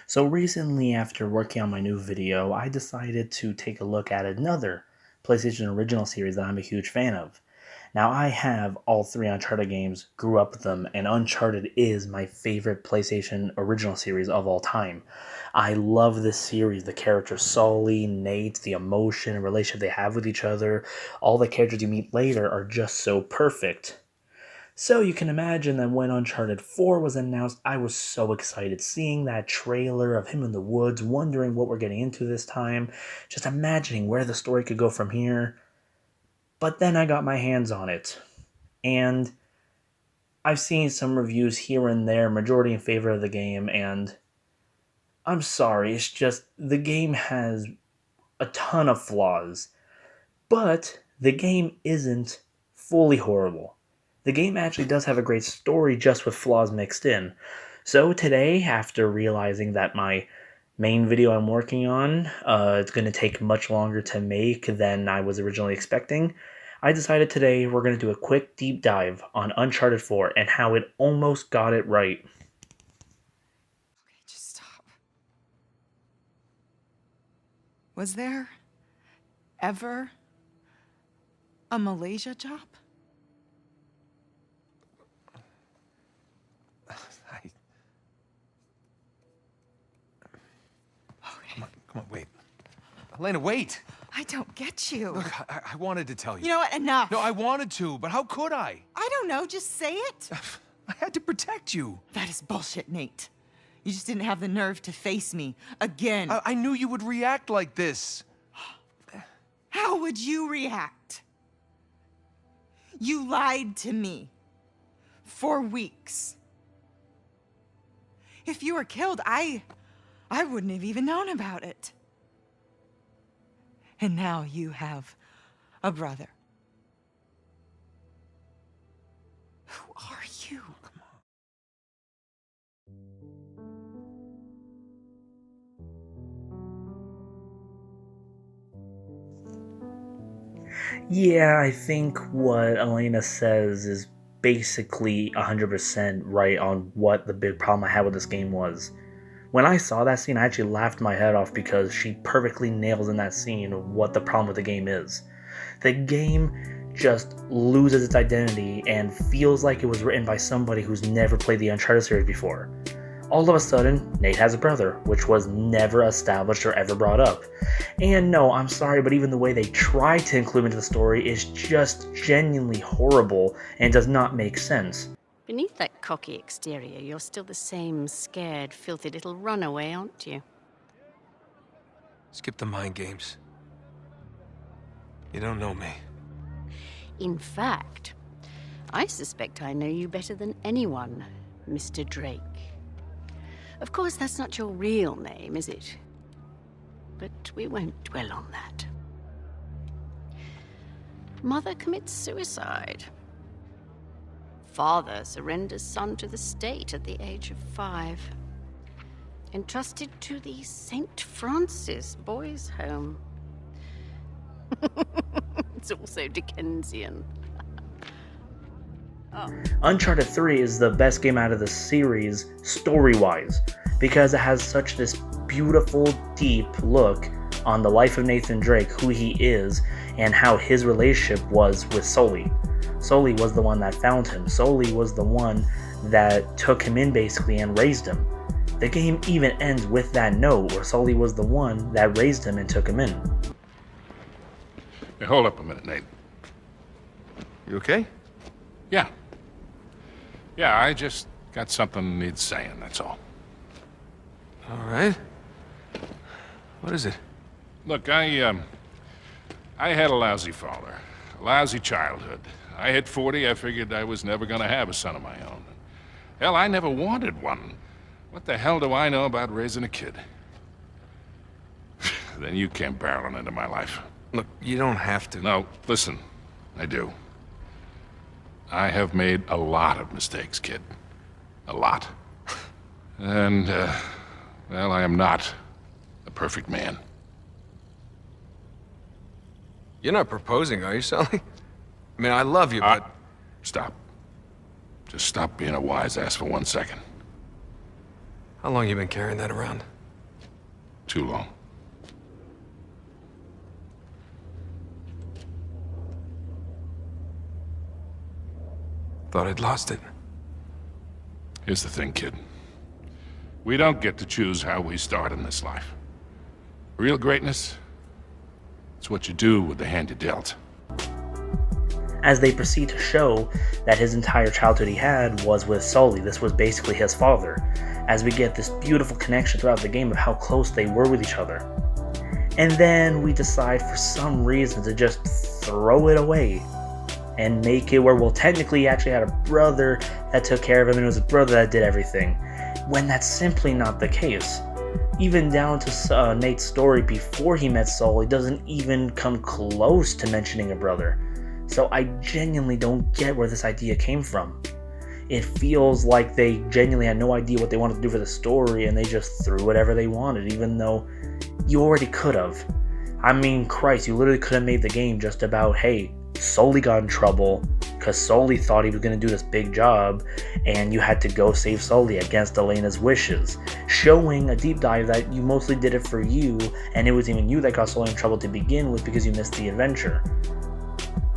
So recently, after working on my new video, I decided to take a look at another PlayStation original series that I'm a huge fan of. Now, I have all three Uncharted games, grew up with them, and Uncharted is my favorite PlayStation original series of all time. I love this series, the characters Sully, Nate, the emotion and relationship they have with each other, all the characters you meet later are just so perfect. So you can imagine that when Uncharted 4 was announced, I was so excited seeing that trailer of him in the woods, wondering what we're getting into this time, just imagining where the story could go from here. But then I got my hands on it, and I've seen some reviews here and there, majority in favor of the game, and I'm sorry, it's just the game has a ton of flaws, but the game isn't fully horrible. The game actually does have a great story just with flaws mixed in. So today, after realizing that my main video I'm working on it's going to take much longer to make than I was originally expecting, I decided today we're going to do a quick deep dive on Uncharted 4 and how it almost got it right. Okay, just stop. Was there ever a Malaysia job? I, Okay. come on, wait. Elena, wait! I don't get you. Look, I wanted to tell you. You know what? Enough. No, I wanted to, but how could I? I don't know. Just say it. I had to protect you. That is bullshit, Nate. You just didn't have the nerve to face me again. I knew you would react like this. How would you react? You lied to me for weeks. If you were killed, I wouldn't have even known about it. And now you have a brother. Who are you? Come on. Yeah, I think what Elena says is basically 100% right on what the big problem I had with this game was. When I saw that scene, I actually laughed my head off because she perfectly nails in that scene what the problem with the game is. The game just loses its identity and feels like it was written by somebody who's never played the Uncharted series before. All of a sudden, Nate has a brother, which was never established or ever brought up. And no, I'm sorry, but even the way they try to include him into the story is just genuinely horrible and does not make sense. Beneath that cocky exterior, you're still the same scared, filthy little runaway, aren't you? Skip the mind games. You don't know me. In fact, I suspect I know you better than anyone, Mr. Drake. Of course, that's not your real name, is it? But we won't dwell on that. Mother commits suicide. Father surrenders son to the state at the age of 5. Entrusted to the St. Francis Boys' Home. It's also Dickensian. Uncharted 3 is the best game out of the series story-wise because it has such this beautiful, deep look on the life of Nathan Drake, who he is, and how his relationship was with Sully. Sully was the one that found him. Sully was the one that took him in basically and raised him. The game even ends with that note where Sully was the one that raised him and took him in. Hey, hold up a minute, Nate. You okay? Yeah. Yeah, I just got something needs saying, that's all. All right. What is it? Look, I had a lousy father, a lousy childhood. I hit 40, I figured I was never gonna have a son of my own. Hell, I never wanted one. What the hell do I know about raising a kid? Then you came barreling into my life. Look, you don't have to. No, listen, I do. I have made a lot of mistakes, kid. A lot. And, well, I am not a perfect man. You're not proposing, are you, Sully? I mean, I love you, but... Stop. Just stop being a wise ass for 1 second. How long you been carrying that around? Too long. Thought I'd lost it. Here's the thing, kid. We don't get to choose how we start in this life. Real greatness, it's what you do with the hand you're dealt. As they proceed to show that his entire childhood he had was with Sully. This was basically his father, as we get this beautiful connection throughout the game of how close they were with each other. And then we decide for some reason to just throw it away and make it where, well, technically he actually had a brother that took care of him and it was his brother that did everything, when that's simply not the case. Even down to Nate's story before he met Sully doesn't even come close to mentioning a brother. So I genuinely don't get where this idea came from. It feels like they genuinely had no idea what they wanted to do for the story and they just threw whatever they wanted, even though you already could have. I mean, Christ, you literally could have made the game just about, hey, Sully got in trouble because Sully thought he was going to do this big job and you had to go save Sully against Elena's wishes, showing a deep dive that you mostly did it for you and it was even you that got Sully in trouble to begin with because you missed the adventure.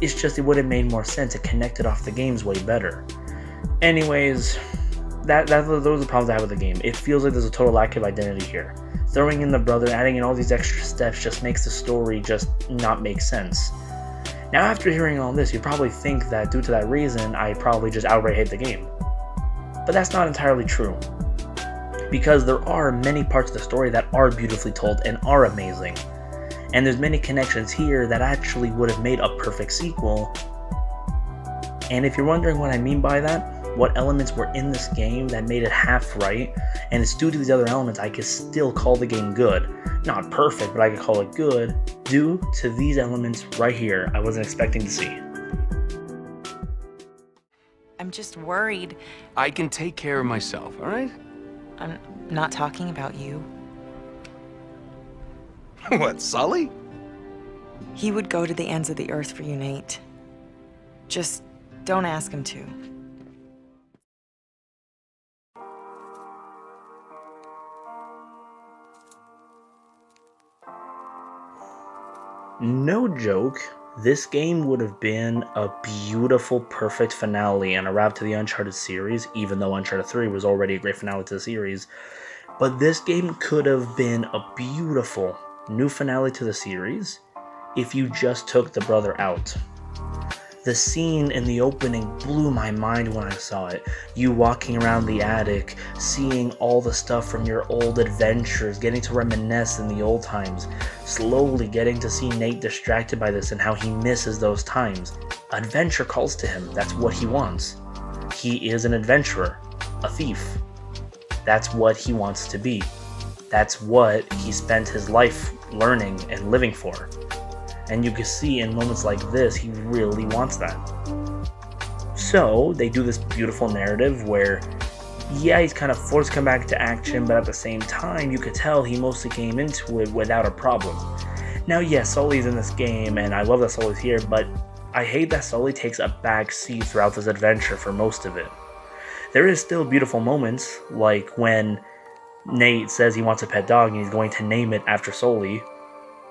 It's just, it would have made more sense. It connected off the games way better. Anyways, those are the problems I have with the game. It feels like there's a total lack of identity here. Throwing in the brother, adding in all these extra steps just makes the story just not make sense. Now, after hearing all this, you probably think that due to that reason, I probably just outright hate the game. But that's not entirely true. Because there are many parts of the story that are beautifully told and are amazing. And there's many connections here that actually would have made a perfect sequel. And if you're wondering what I mean by that, what elements were in this game that made it half right, and it's due to these other elements I could still call the game good. Not perfect, but I could call it good, due to these elements right here I wasn't expecting to see. I'm just worried. I can take care of myself, all right? I'm not talking about you. What, Sully? He would go to the ends of the earth for you, Nate. Just don't ask him to. No joke, this game would have been a beautiful, perfect finale and a wrap to the Uncharted series, even though Uncharted 3 was already a great finale to the series. But this game could have been a beautiful new finale to the series if you just took the brother out. The scene in the opening blew my mind when I saw it. You walking around the attic, seeing all the stuff from your old adventures, getting to reminisce in the old times, slowly getting to see Nate distracted by this and how he misses those times. Adventure calls to him. That's what he wants. He is an adventurer, a thief. That's what he wants to be. That's what he spent his life learning and living for. And you can see in moments like this, he really wants that. So they do this beautiful narrative where, yeah, he's kind of forced to come back to action, but at the same time, you could tell he mostly came into it without a problem. Now, yes, Sully's in this game, and I love that Sully's here, but I hate that Sully takes a back seat throughout this adventure for most of it. There is still beautiful moments, like when Nate says he wants a pet dog and he's going to name it after Sully.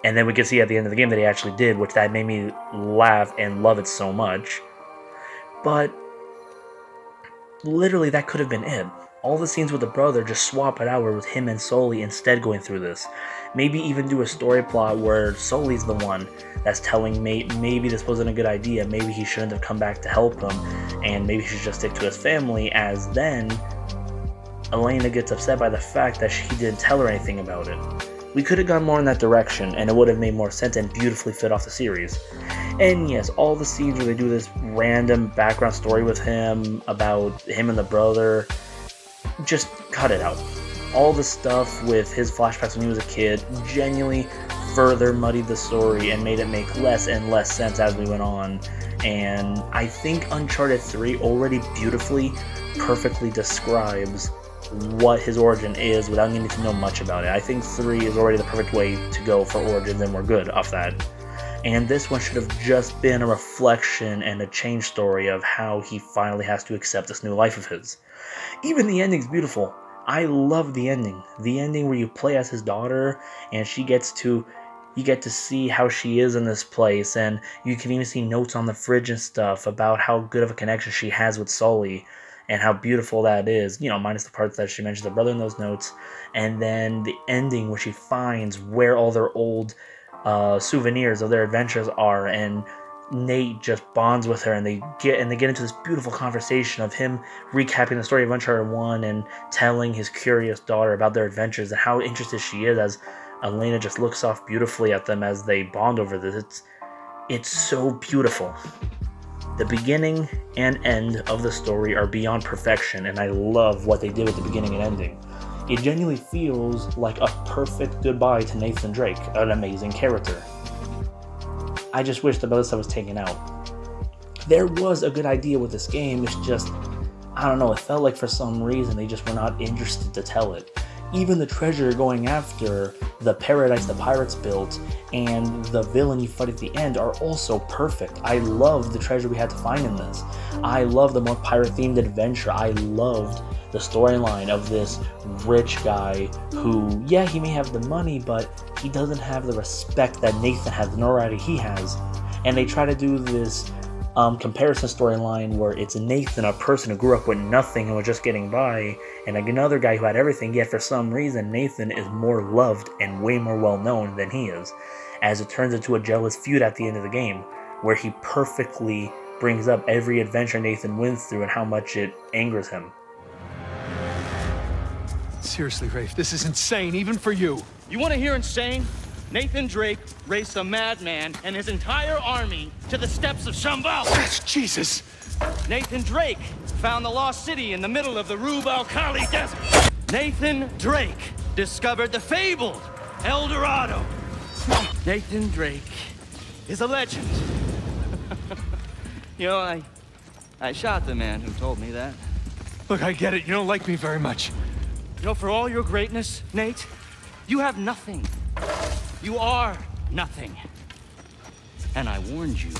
And then we can see at the end of the game that he actually did, which that made me laugh and love it so much. But literally that could have been it. All the scenes with the brother, just swap it out where with him and Sully instead going through this. Maybe even do a story plot where Sully's the one that's telling Nate maybe this wasn't a good idea, maybe he shouldn't have come back to help him, and maybe he should just stick to his family, as then Elena gets upset by the fact that he didn't tell her anything about it. We could have gone more in that direction, and it would have made more sense and beautifully fit off the series. And yes, all the scenes where they do this random background story with him, about him and the brother, just cut it out. All the stuff with his flashbacks when he was a kid genuinely further muddied the story and made it make less and less sense as we went on. And I think Uncharted 3 already beautifully, perfectly describes what his origin is without needing to know much about it. I think 3 is already the perfect way to go for origins, and we're good off that. And this one should have just been a reflection and a change story of how he finally has to accept this new life of his. Even the ending's beautiful. I love the ending. The ending where you play as his daughter and you get to see how she is in this place, and you can even see notes on the fridge and stuff about how good of a connection she has with Sully and how beautiful that is, minus the parts that she mentions her brother in those notes. And then the ending where she finds where all their old souvenirs of their adventures are, and Nate just bonds with her, and they get into this beautiful conversation of him recapping the story of Uncharted 1 and telling his curious daughter about their adventures and how interested she is as Elena just looks off beautifully at them as they bond over this. It's so beautiful. The beginning and end of the story are beyond perfection, and I love what they did with the beginning and ending. It genuinely feels like a perfect goodbye to Nathan Drake, an amazing character. I just wish the other stuff was taken out. There was a good idea with this game, it's just, I don't know, it felt like for some reason they just were not interested to tell it. Even the treasure you're going after, the paradise the pirates built, and the villain you fight at the end are also perfect. I love the treasure we had to find in this. I love the more pirate-themed adventure. I loved the storyline of this rich guy who, yeah, he may have the money, but he doesn't have the respect that Nathan has, the notoriety he has. And they try to do this comparison storyline where it's Nathan, a person who grew up with nothing and was just getting by, and another guy who had everything, yet for some reason Nathan is more loved and way more well known than he is, as it turns into a jealous feud at the end of the game, where he perfectly brings up every adventure Nathan went through and how much it angers him. Seriously, Rafe, this is insane, even for you. You want to hear insane? Nathan Drake raced a madman and his entire army to the steppes of Shambhala. Jesus! Nathan Drake found the lost city in the middle of the Rub al-Khali desert. Nathan Drake discovered the fabled El Dorado. Nathan Drake is a legend. I shot the man who told me that. Look, I get it. You don't like me very much. For all your greatness, Nate, you have nothing. You are nothing. And I warned you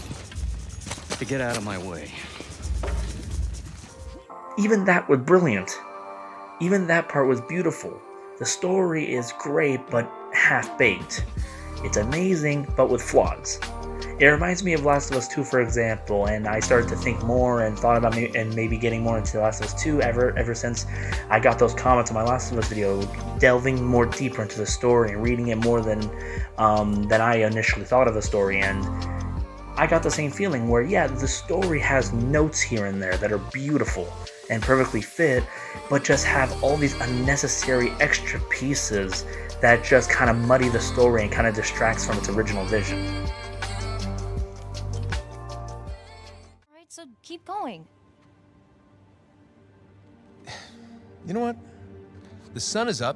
to get out of my way. Even that was brilliant. Even that part was beautiful. The story is great, but half-baked. It's amazing, but with flaws. It reminds me of Last of Us 2, for example, and I started to think more and thought about maybe getting more into Last of Us 2 ever since I got those comments on my Last of Us video, delving more deeper into the story and reading it more than I initially thought of the story. And I got the same feeling where, yeah, the story has notes here and there that are beautiful and perfectly fit, but just have all these unnecessary extra pieces that just kind of muddy the story and kind of distracts from its original vision. So keep going. You know what? The sun is up,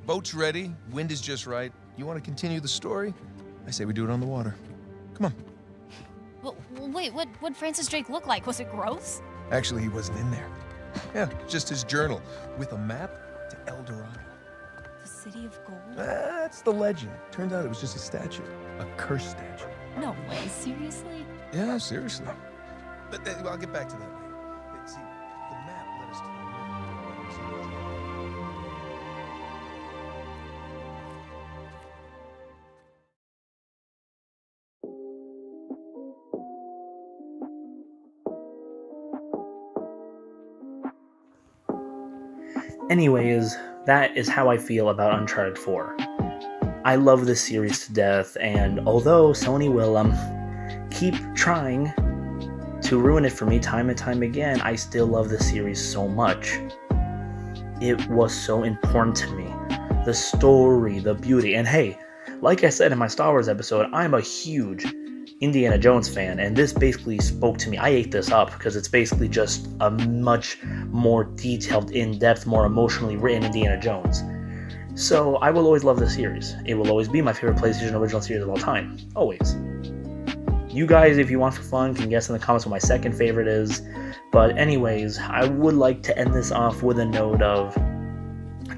boat's ready, wind is just right. You want to continue the story? I say we do it on the water. Come on. Well, wait, what'd Francis Drake look like? Was it gross? Actually, he wasn't in there. Yeah, just his journal with a map to El Dorado. The City of Gold? That's the legend. Turns out it was just a statue, a cursed statue. No way, seriously? Yeah, seriously. But I'll get back to that later. See, the map led us to Anyways, that is how I feel about Uncharted 4. I love this series to death, and although Sony will keep trying to ruin it for me time and time again, I still love this series so much. It was so important to me. The story, the beauty, and hey, like I said in my Star Wars episode, I'm a huge Indiana Jones fan, and this basically spoke to me. I ate this up because it's basically just a much more detailed, in-depth, more emotionally written Indiana Jones. So I will always love this series. It will always be my favorite PlayStation original series of all time. Always. You guys, if you want for fun, can guess in the comments what my second favorite is. But anyways, I would like to end this off with a note of,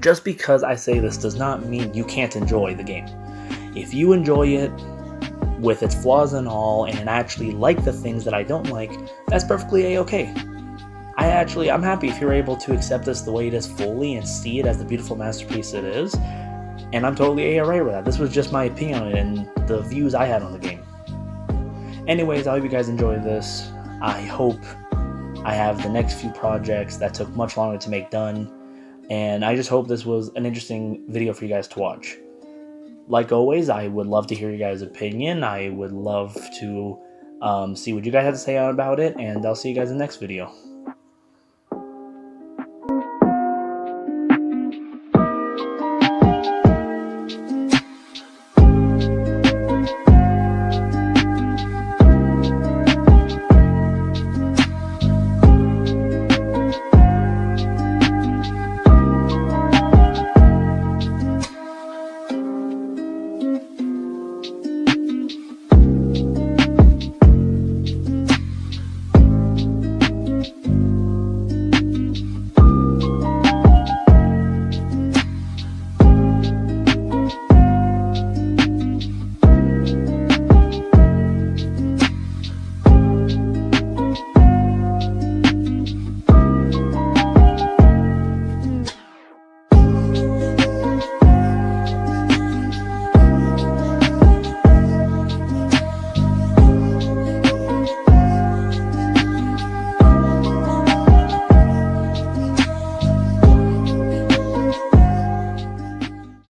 just because I say this does not mean you can't enjoy the game. If you enjoy it with its flaws and all, and actually like the things that I don't like, that's perfectly a-okay. I'm happy if you're able to accept this the way it is fully and see it as the beautiful masterpiece it is. And I'm totally alright with that. This was just my opinion on it and the views I had on the game. Anyways, I hope you guys enjoyed this. I hope I have the next few projects that took much longer to make done. And I just hope this was an interesting video for you guys to watch. Like always, I would love to hear your guys' opinion. I would love to see what you guys have to say about it. And I'll see you guys in the next video.